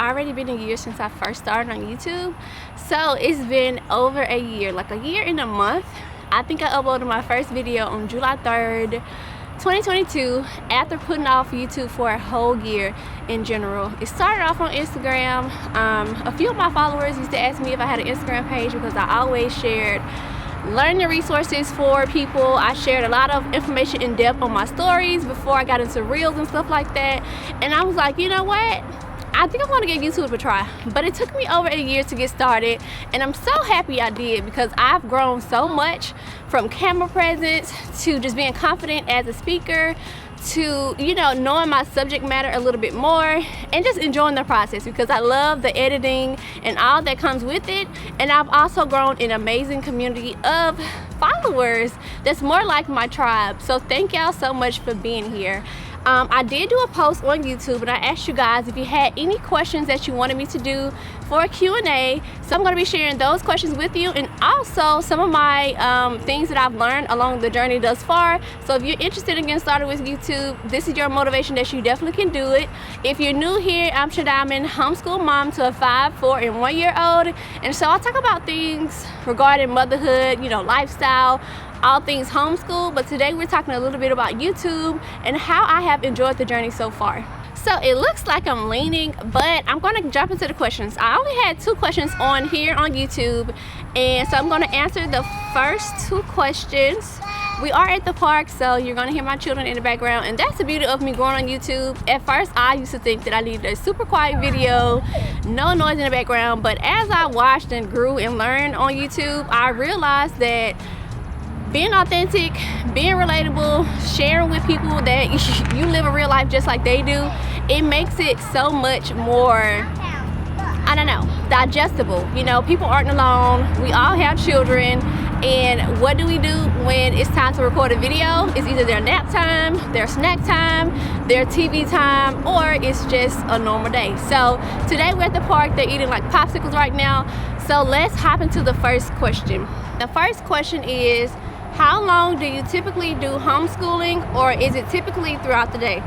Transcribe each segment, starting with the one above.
already been a year since I first started on YouTube. So it's been over a year, like a year and a month. I think I uploaded my first video on July 3rd, 2022, after putting off YouTube for a whole year in general. It started off on Instagram. A few of my followers used to ask me if I had an Instagram page because I always shared learning resources for people. I shared a lot of information in depth on my stories before I got into reels and stuff like that. And I was like, you know what? I think I'm gonna give YouTube a try. But it took me over a year to get started, and I'm so happy I did because I've grown so much, from camera presence to just being confident as a speaker to, you know, knowing my subject matter a little bit more and just enjoying the process because I love the editing and all that comes with it. And I've also grown an amazing community of followers that's more like my tribe. So thank y'all so much for being here. I did do a post on YouTube and I asked you guys if you had any questions that you wanted me to do for a Q&A. So I'm going to be sharing those questions with you, and also some of my things that I've learned along the journey thus far. So if you're interested in getting started with YouTube, this is your motivation that you definitely can do it. If you're new here, I'm Shadiamond, homeschool mom to a 5, 4, and 1-year-old. And so I'll talk about things regarding motherhood, you know, lifestyle, all things homeschool, but today we're talking a little bit about YouTube and how I have enjoyed the journey so far. So it looks like I'm leaning, but I'm going to jump into the questions. I only had 2 questions on here on YouTube, and so I'm going to answer the first 2 questions. We are at the park, so you're going to hear my children in the background, and that's the beauty of me going on YouTube. At first, I used to think that I needed a super quiet video, no noise in the background, but as I watched and grew and learned on YouTube, I realized that being authentic, being relatable, sharing with people that you live a real life just like they do, it makes it so much more, I don't know, digestible. You know, people aren't alone. We all have children. And what do we do when it's time to record a video? It's either their nap time, their snack time, their TV time, or it's just a normal day. So today we're at the park. They're eating like popsicles right now. So let's hop into the first question. The first question is, how long do you typically do homeschooling, or is it typically throughout the day?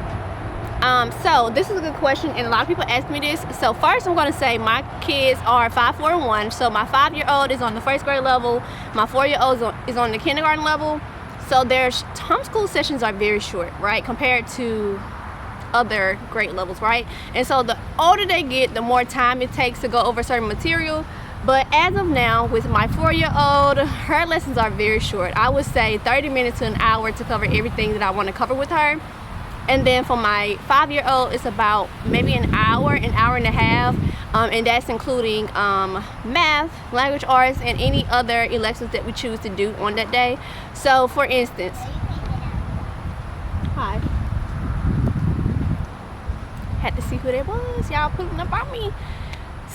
So this is a good question, and a lot of people ask me this. So first I'm going to say my kids are 5, 4, and 1. So my 5-year-old is on the 1st grade level. My 4-year-old is on the kindergarten level. So their homeschool sessions are very short, right, compared to other grade levels, right? And so the older they get, the more time it takes to go over certain material. But as of now, with my 4-year-old, her lessons are very short. I would say 30 minutes to an hour to cover everything that I want to cover with her. And then for my 5-year-old, it's about maybe an hour and a half. And that's including math, language arts, and any other electives that we choose to do on that day. So for instance, hi. Had to see who that was. Y'all pulling up on me.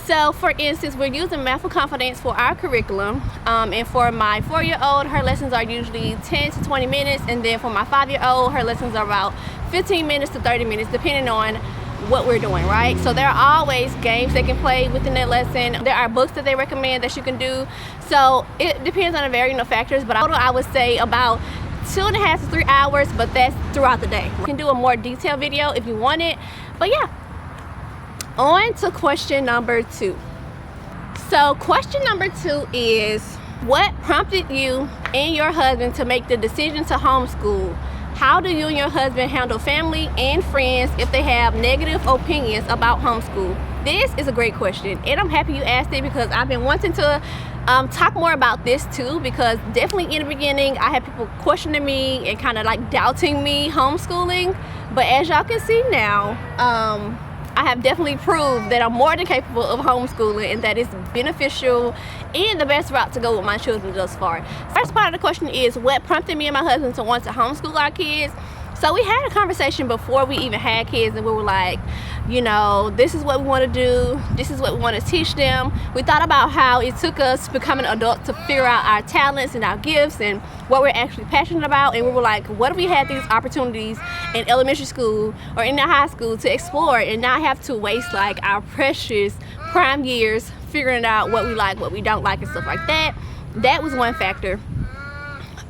So for instance, we're using Math for Confidence for our curriculum, and for my 4-year-old, her lessons are usually 10 to 20 minutes, and then for my 5-year-old, her lessons are about 15 minutes to 30 minutes depending on what we're doing, right? So there are always games they can play within that lesson. There are books that they recommend that you can do. So it depends on a variety of factors, but I would say about 2.5 to 3 hours, but that's throughout the day. You can do a more detailed video if you want it, but yeah. On to question number 2. So question number 2 is, what prompted you and your husband to make the decision to homeschool? How do you and your husband handle family and friends if they have negative opinions about homeschool? This is a great question, and I'm happy you asked it because I've been wanting to talk more about this too, because definitely in the beginning I had people questioning me and kind of like doubting me homeschooling, but as y'all can see now, I have definitely proved that I'm more than capable of homeschooling and that it's beneficial and the best route to go with my children thus far. First part of the question is, what prompted me and my husband to want to homeschool our kids? So we had a conversation before we even had kids, and we were like, you know, this is what we want to do. This is what we want to teach them. We thought about how it took us becoming adults to figure out our talents and our gifts and what we're actually passionate about. And we were like, what if we had these opportunities in elementary school or in the high school to explore and not have to waste like our precious prime years figuring out what we like, what we don't like, and stuff like that. That was one factor.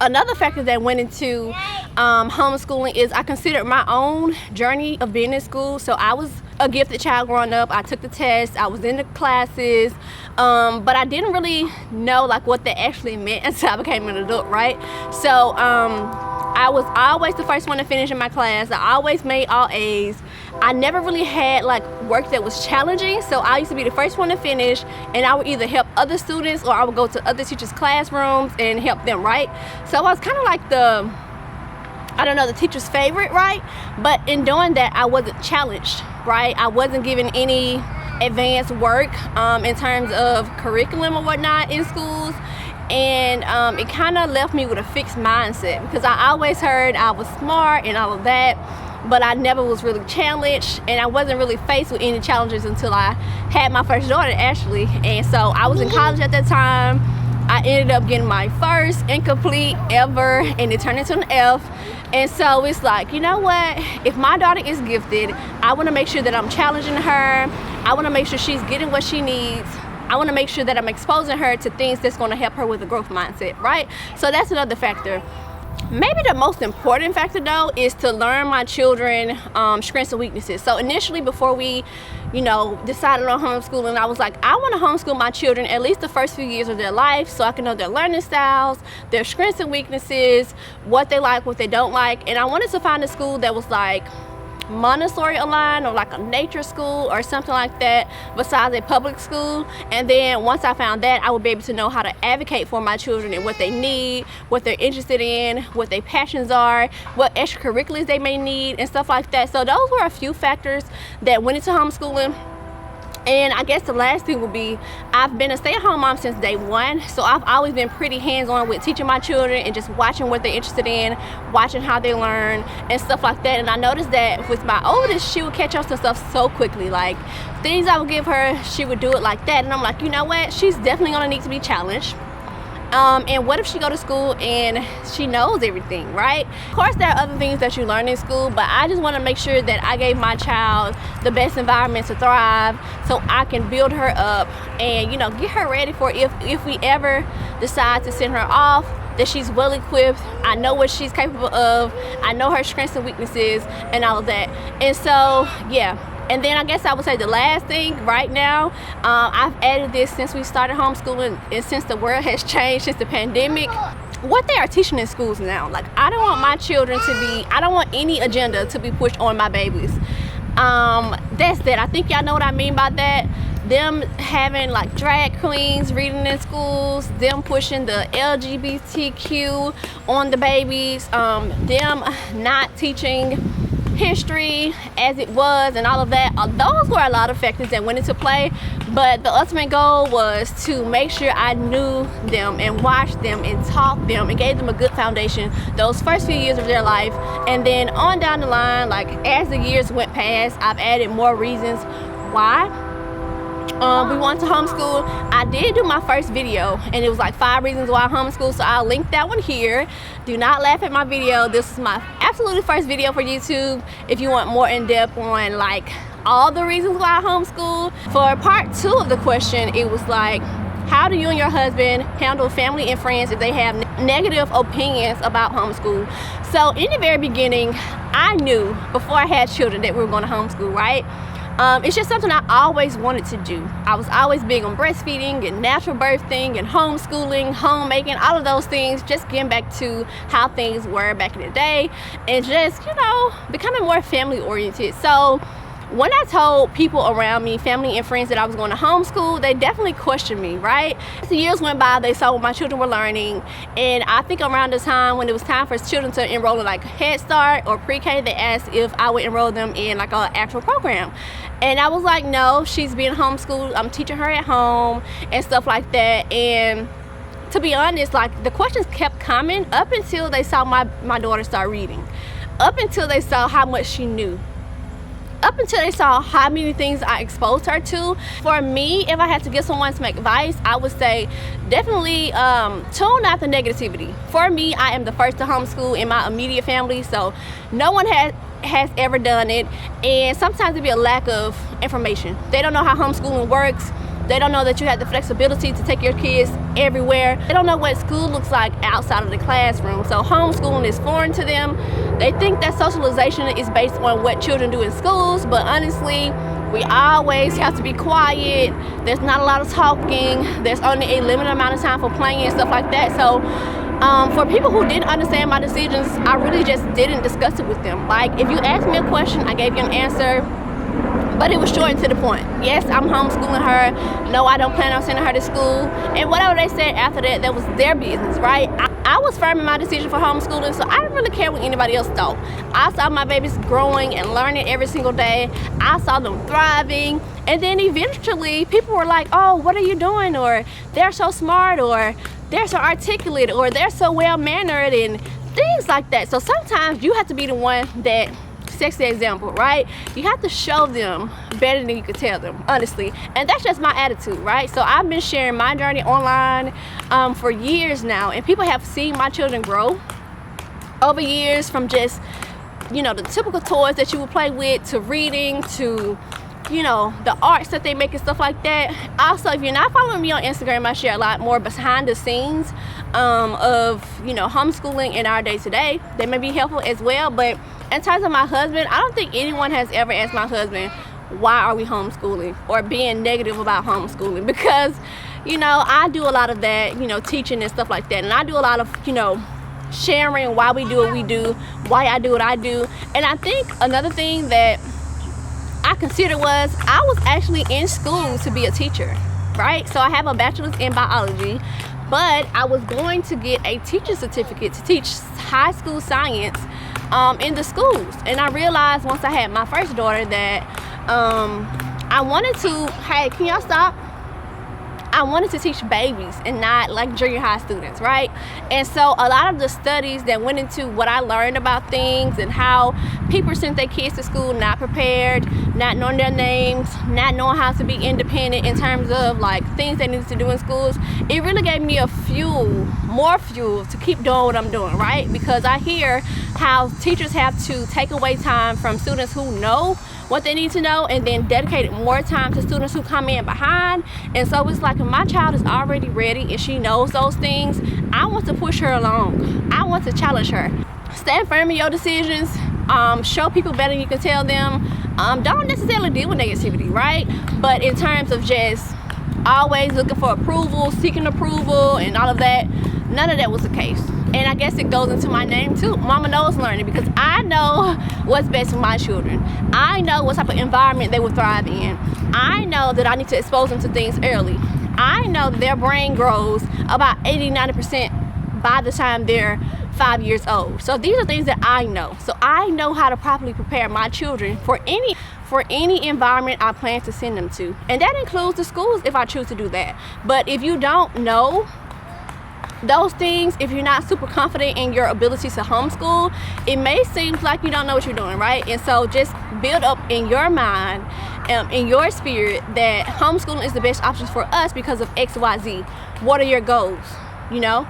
Another factor that went into homeschooling is I considered my own journey of being in school. So I was a gifted child growing up. I took the test, I was in the classes, but I didn't really know like what that actually meant until I became an adult, right? So I was always the first one to finish in my class. I always made all A's. I never really had like work that was challenging, so I used to be the first one to finish, and I would either help other students or I would go to other teachers' classrooms and help them, right? So I was kind of like the, I don't know, the teacher's favorite, right? But in doing that, I wasn't challenged, right? I wasn't given any advanced work in terms of curriculum or whatnot in schools. And it kind of left me with a fixed mindset, because I always heard I was smart and all of that, but I never was really challenged, and I wasn't really faced with any challenges until I had my first daughter, actually. And so I was in college at that time. I ended up getting my first incomplete ever, and it turned into an F. And so it's like, you know what, if my daughter is gifted, I want to make sure that I'm challenging her. I want to make sure she's getting what she needs. I want to make sure that I'm exposing her to things that's going to help her with a growth mindset, right? So that's another factor. Maybe the most important factor though is to learn my children strengths and weaknesses. So initially, before we decided on homeschooling, I was like, I want to homeschool my children at least the first few years of their life, so I can know their learning styles, their strengths and weaknesses, what they like, what they don't like. And I wanted to find a school that was like Montessori aligned, or like a nature school or something like that, besides a public school. And then once I found that, I would be able to know how to advocate for my children and what they need, what they're interested in, what their passions are, what extracurriculars they may need, and stuff like that. So those were a few factors that went into homeschooling. And I guess the last thing would be, I've been a stay-at-home mom since day one, so I've always been pretty hands-on with teaching my children and just watching what they're interested in, watching how they learn and stuff like that. And I noticed that with my oldest, she would catch on to stuff so quickly. Like things I would give her, she would do it like that, and I'm like, you know what, she's definitely gonna need to be challenged. And what if she go to school and she knows everything, right? Of course, there are other things that you learn in school, but I just want to make sure that I gave my child the best environment to thrive, so I can build her up and get her ready for if we ever decide to send her off, that she's well equipped. I know what she's capable of. I know her strengths and weaknesses and all of that. And so yeah. And then I guess I would say the last thing right now, I've added this since we started homeschooling and since the world has changed, since the pandemic, what they are teaching in schools now. Like, I don't want my children to be, I don't want any agenda to be pushed on my babies. That's that. I think y'all know what I mean by that. Them having like drag queens reading in schools, them pushing the LGBTQ on the babies, them not teaching history as it was and all of that. Those were a lot of factors that went into play, but the ultimate goal was to make sure I knew them and watched them and taught them and gave them a good foundation those first few years of their life. And then on down the line, like as the years went past, I've added more reasons why we want to homeschool. I did do my first video, and it was like 5 reasons why I homeschool, so I'll link that one here. Do not laugh at my video. This is my absolutely first video for YouTube. If you want more in-depth on like all the reasons why I homeschool. For part 2 of the question, it was like, how do you and your husband handle family and friends if they have negative opinions about homeschool? So in the very beginning, I knew before I had children that we were going to homeschool, right? It's just something I always wanted to do. I was always big on breastfeeding and natural birthing and homeschooling, homemaking, all of those things, just getting back to how things were back in the day and just, becoming more family oriented. So when I told people around me, family and friends, that I was going to homeschool, they definitely questioned me, right? As the years went by, they saw what my children were learning, and I think around the time when it was time for children to enroll in like Head Start or pre-K, they asked if I would enroll them in like an actual program. And I was like, no, she's being homeschooled, I'm teaching her at home and stuff like that. And to be honest, like the questions kept coming up until they saw my daughter start reading, up until they saw how much she knew, up until they saw how many things I exposed her to. For me, if I had to give someone some advice, I would say definitely tune out the negativity. For me, I am the first to homeschool in my immediate family, so no one has ever done it, and sometimes it be a lack of information. They don't know how homeschooling works. They don't know that you have the flexibility to take your kids everywhere. They don't know what school looks like outside of the classroom. So homeschooling is foreign to them. They think that socialization is based on what children do in schools, but honestly, we always have to be quiet. There's not a lot of talking. There's only a limited amount of time for playing and stuff like that. So for people who didn't understand my decisions, I really just didn't discuss it with them. Like, if you asked me a question, I gave you an answer, but it was short and to the point. Yes, I'm homeschooling her. No, I don't plan on sending her to school. And whatever they said after that, that was their business, right? I was firm in my decision for homeschooling, so I didn't really care what anybody else thought. I saw my babies growing and learning every single day. I saw them thriving. And then eventually, people were like, oh, what are you doing? Or they're so smart, or they're so articulate, or they're so well-mannered, and things like that. So sometimes you have to be the one that sets the example, right? You have to show them better than you could tell them, honestly. And that's just my attitude, right? So I've been sharing my journey online for years now, and people have seen my children grow over years, from just, you know, the typical toys that you would play with, to reading, to, you know, the arts that they make and stuff like that. Also, if you're not following me on Instagram, I share a lot more behind the scenes of, you know, homeschooling in our day-to-day. They may be helpful as well. But in terms of my husband, I don't think anyone has ever asked my husband, why are we homeschooling, or being negative about homeschooling, because, you know, I do a lot of that, you know, teaching and stuff like that, and I do a lot of, you know, sharing why we do what we do, why I do what I do. And I think another thing that I considered was, I was actually in school to be a teacher, right? So I have a bachelor's in biology, but I was going to get a teacher certificate to teach high school science in the schools. And I realized once I had my first daughter that I wanted to, hey, can y'all stop? I wanted to teach babies and not like junior high students, right? And so a lot of the studies that went into what I learned about things and how people sent their kids to school not prepared, not knowing their names, not knowing how to be independent in terms of like things they needed to do in schools, it really gave me more fuel to keep doing what I'm doing, right? Because I hear how teachers have to take away time from students who know what they need to know, and then dedicate more time to students who come in behind. And so it's like, if my child is already ready and she knows those things, I want to push her along. I want to challenge her. Stand firm in your decisions. Show people better than you can tell them. Don't necessarily deal with negativity, right? But in terms of just always looking for approval, seeking approval, and all of that, none of that was the case. And I guess it goes into my name too. Mama knows learning, because I know what's best for my children. I know what type of environment they will thrive in. I know that I need to expose them to things early. I know that their brain grows about 80-90% by the time they're 5 years old. So these are things that I know. So I know how to properly prepare my children for any environment I plan to send them to. And that includes the schools if I choose to do that. But if you don't know those things, if you're not super confident in your ability to homeschool, it may seem like you don't know what you're doing, right? And so just build up in your mind, in your spirit, that homeschooling is the best option for us because of XYZ. What are your goals? You know,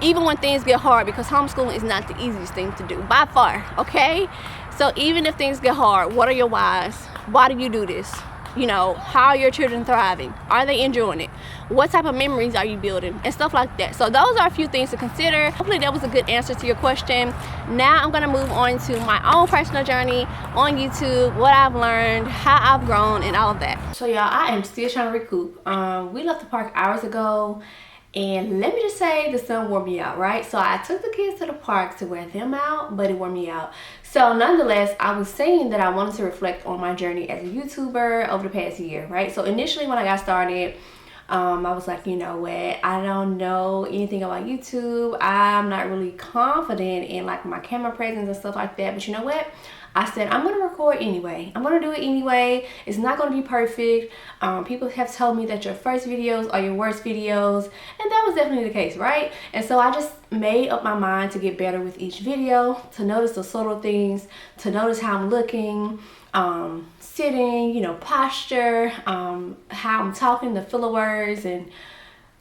even when things get hard, because homeschooling is not the easiest thing to do by far, okay? So even if things get hard, what are your whys? Why do you do this? You know, how are your children thriving? Are they enjoying it? What type of memories are you building? And stuff like that. So those are a few things to consider. Hopefully that was a good answer to your question. Now I'm gonna move on to my own personal journey on YouTube, what I've learned, how I've grown, and all of that. So y'all, I am still trying to recoup. We left the park hours ago, and let me just say, the sun wore me out, right? So I took the kids to the park to wear them out, but it wore me out. So nonetheless, I was saying that I wanted to reflect on my journey as a YouTuber over the past year, right? So initially when I got started, I was like, you know what, I don't know anything about YouTube. I'm not really confident in like my camera presence and stuff like that. But you know what? I said, I'm going to record anyway. I'm going to do it anyway. It's not going to be perfect. People have told me that your first videos are your worst videos. And that was definitely the case, right? And so I just made up my mind to get better with each video, to notice the subtle things, to notice how I'm looking, sitting, you know, posture, how I'm talking, the filler words, and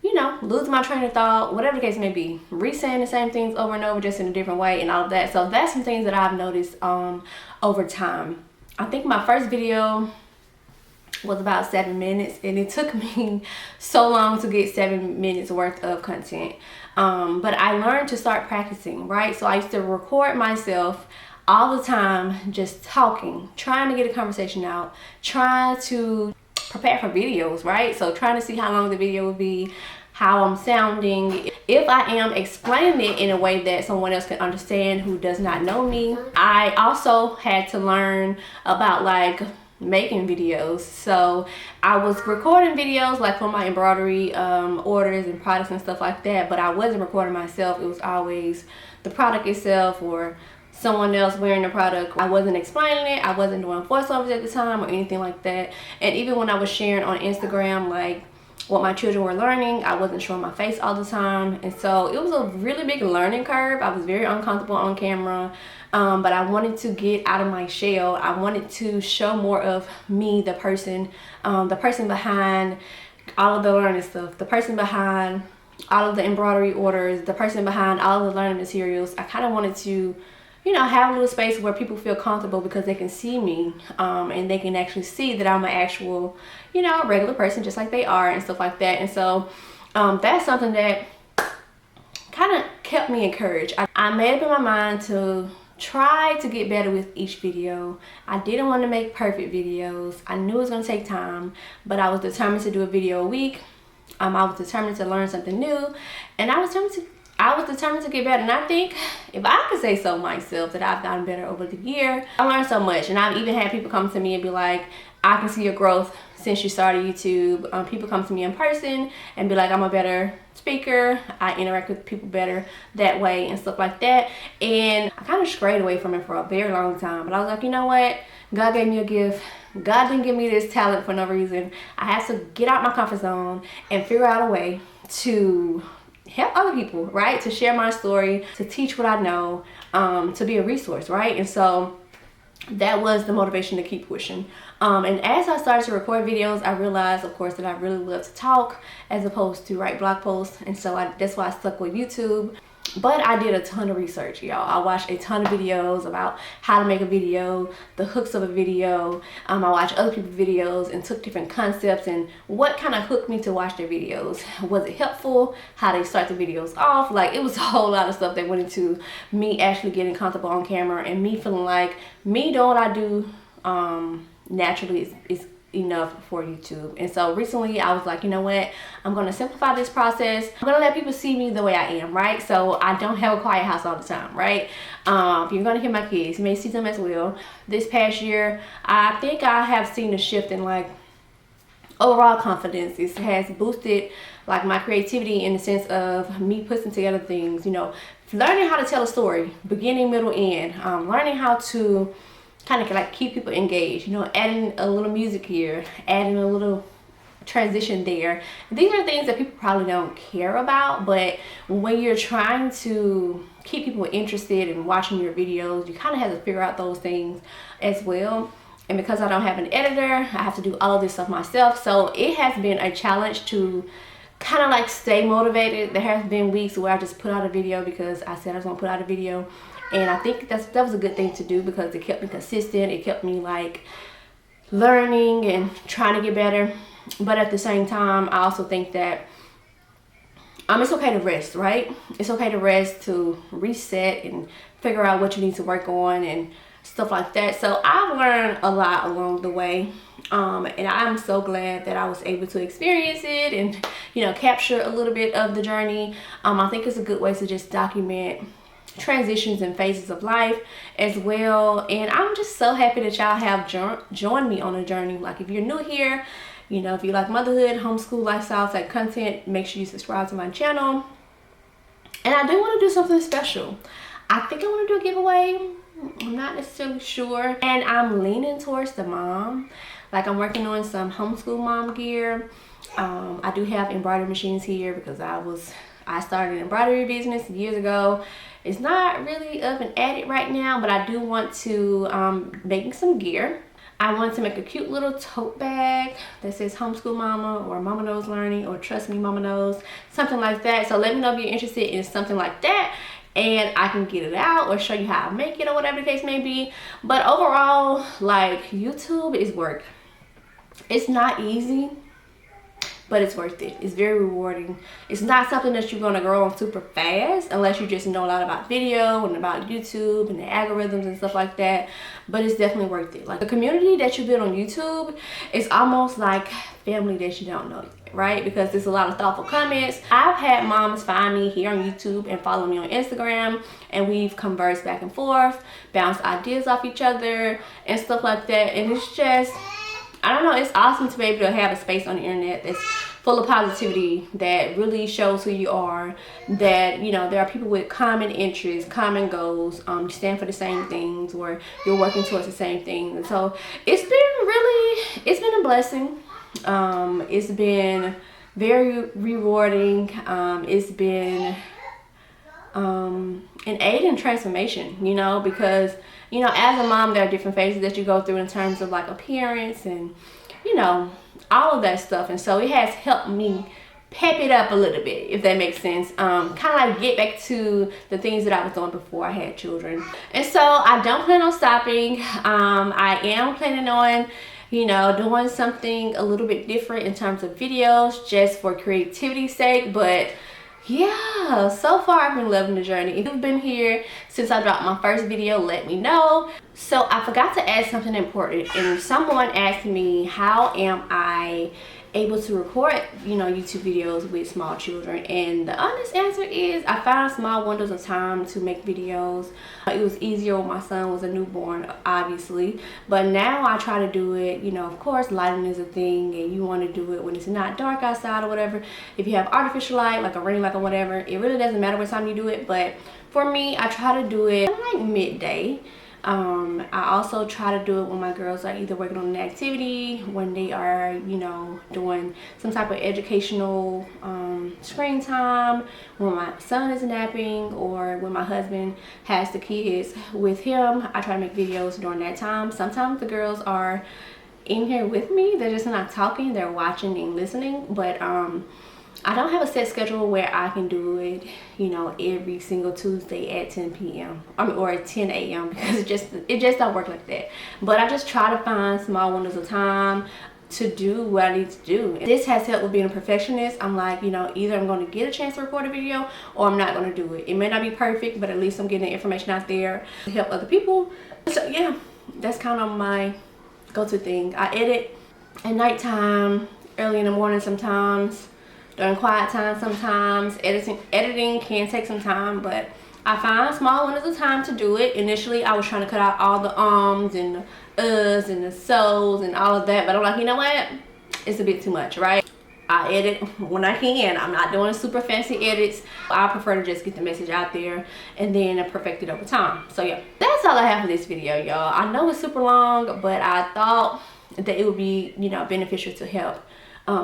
you know, losing my train of thought, whatever the case may be, re-saying the same things over and over just in a different way and all of that. So that's some things that I've noticed over time. I think my first video, was about 7 minutes, and it took me so long to get 7 minutes worth of content. But I learned to start practicing, right? So I used to record myself all the time, just talking, trying to get a conversation out, trying to prepare for videos, right? So trying to see how long the video would be, how I'm sounding, if I am explaining it in a way that someone else can understand who does not know me. I also had to learn about like making videos. So I was recording videos like for my embroidery orders and products and stuff like that, but I wasn't recording myself. It was always the product itself or someone else wearing the product. I wasn't explaining it. I wasn't doing voiceovers at the time or anything like that. And even when I was sharing on Instagram like what my children were learning, I wasn't showing my face all the time. And so it was a really big learning curve. I was very uncomfortable on camera, but I wanted to get out of my shell. I wanted to show more of me, the person behind all of the learning stuff, the person behind all of the embroidery orders, the person behind all of the learning materials. I kind of wanted to, you know, have a little space where people feel comfortable because they can see me, and they can actually see that I'm an actual, you know, regular person just like they are and stuff like that. And so that's something that kind of kept me encouraged. I made up in my mind to try to get better with each video. I didn't want to make perfect videos. I knew it was going to take time, but I was determined to do a video a week. I was determined to learn something new, and I was determined to get better. And I think if I could say so myself that I've gotten better over the year. I learned so much, and I've even had people come to me and be like, I can see your growth since you started YouTube. People come to me in person and be like, I'm a better speaker. I interact with people better that way and stuff like that. And I kind of strayed away from it for a very long time. But I was like, you know what? God gave me a gift. God didn't give me this talent for no reason. I had to get out my comfort zone and figure out a way to help other people, right? To share my story, to teach what I know, to be a resource, right? And so that was the motivation to keep pushing. And as I started to record videos, I realized, of course, that I really love to talk as opposed to write blog posts. And so that's why I stuck with YouTube. But I did a ton of research, y'all. I watched a ton of videos about how to make a video, the hooks of a video. I watched other people's videos and took different concepts and what kind of hooked me to watch their videos. Was it helpful? How they start the videos off? Like, it was a whole lot of stuff that went into me actually getting comfortable on camera and me feeling like me doing what I do naturally is enough for YouTube. And so recently I was like, you know what, I'm going to simplify this process. I'm going to let people see me the way I am, right? So I don't have a quiet house all the time, right? You're going to hear my kids, you may see them as well. This past year, I think I have seen a shift in like overall confidence. It has boosted like my creativity in the sense of me putting together things, you know, learning how to tell a story, beginning, middle, end, learning how to kind of like keep people engaged, you know, adding a little music here, adding a little transition there. These are things that people probably don't care about, but when you're trying to keep people interested in watching your videos, you kind of have to figure out those things as well. And because I don't have an editor, I have to do all of this stuff myself. So it has been a challenge to kind of like stay motivated. There has been weeks where I just put out a video because I said I was gonna put out a video. And I think that was a good thing to do because it kept me consistent. It kept me like learning and trying to get better. But at the same time, I also think that it's okay to rest, right? It's okay to rest, to reset and figure out what you need to work on and stuff like that. So I've learned a lot along the way. And I'm so glad that I was able to experience it and, you know, capture a little bit of the journey. I think it's a good way to just document transitions and phases of life as well. And I'm just so happy that y'all have joined me on a journey. Like, if you're new here, you know, if you like motherhood, homeschool, lifestyle type content, make sure you subscribe to my channel. And I do want to do something special. I think I want to do a giveaway. I'm not necessarily sure. And I'm leaning towards the mom. Like, I'm working on some homeschool mom gear. I do have embroidery machines here because I started an embroidery business years ago. It's not really up and at it right now, but I do want to make some gear. I want to make a cute little tote bag that says Homeschool Mama or Mama Knows Learning or Trust Me Mama Knows, something like that. So let me know if you're interested in something like that, and I can get it out or show you how I make it or whatever the case may be. But overall, like, YouTube is work. It's not easy, but it's worth it. It's very rewarding. It's not something that you're gonna grow on super fast unless you just know a lot about video and about YouTube and the algorithms and stuff like that. But it's definitely worth it. Like, the community that you build on YouTube is almost like family that you don't know, right? Because there's a lot of thoughtful comments. I've had moms find me here on YouTube and follow me on Instagram, and we've conversed back and forth, bounced ideas off each other and stuff like that. And it's just, I don't know, it's awesome to be able to have a space on the internet that's full of positivity, that really shows who you are, that, you know, there are people with common interests, common goals, you stand for the same things, or you're working towards the same things. And so it's been a blessing. It's been very rewarding. It's been an aid in transformation, you know, because, you know, as a mom, there are different phases that you go through in terms of like appearance and, you know, all of that stuff. And so it has helped me pep it up a little bit, if that makes sense. Kind of like get back to the things that I was doing before I had children. And so I don't plan on stopping. I am planning on, you know, doing something a little bit different in terms of videos, just for creativity's sake. But yeah, so far I've been loving the journey. If you've been here since I dropped my first video, let me know. So I forgot to add something important, and someone asked me, how am I able to record, you know, YouTube videos with small children? And the honest answer is, I found small windows of time to make videos. It was easier when my son was a newborn, obviously, but now I try to do it, you know, of course lighting is a thing, and you want to do it when it's not dark outside or whatever. If you have artificial light, like a ring light or whatever, it really doesn't matter what time you do it. But for me, I try to do it like midday. I also try to do it when my girls are either working on an activity, when they are, you know, doing some type of educational screen time, when my son is napping, or when my husband has the kids with him. I try to make videos during that time. Sometimes the girls are in here with me, they're just not talking, they're watching and listening. But I don't have a set schedule where I can do it, you know, every single Tuesday at 10 p.m. or at 10 a.m. because it just don't work like that. But I just try to find small windows of time to do what I need to do. This has helped with being a perfectionist. I'm like, you know, either I'm going to get a chance to record a video or I'm not going to do it. It may not be perfect, but at least I'm getting the information out there to help other people. So yeah, that's kind of my go-to thing. I edit at nighttime, early in the morning sometimes, during quiet time sometimes. Editing can take some time, but I find small windows of time to do it. Initially, I was trying to cut out all the ums and the uhs and the so's and all of that, but I'm like, you know what? It's a bit too much, right? I edit when I can. I'm not doing super fancy edits. I prefer to just get the message out there and then perfect it over time. So yeah, that's all I have for this video, y'all. I know it's super long, but I thought that it would be, you know, beneficial to help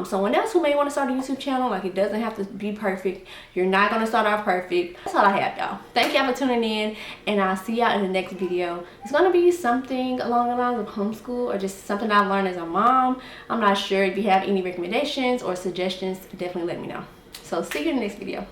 someone else who may want to start a YouTube channel. Like, it doesn't have to be perfect. You're not going to start off perfect. That's all I have, y'all. Thank y'all for tuning in, and I'll see y'all in the next video. It's going to be something along the lines of homeschool, or just something I've learned as a mom. I'm not sure. If you have any recommendations or suggestions, definitely let me know. So see you in the next video.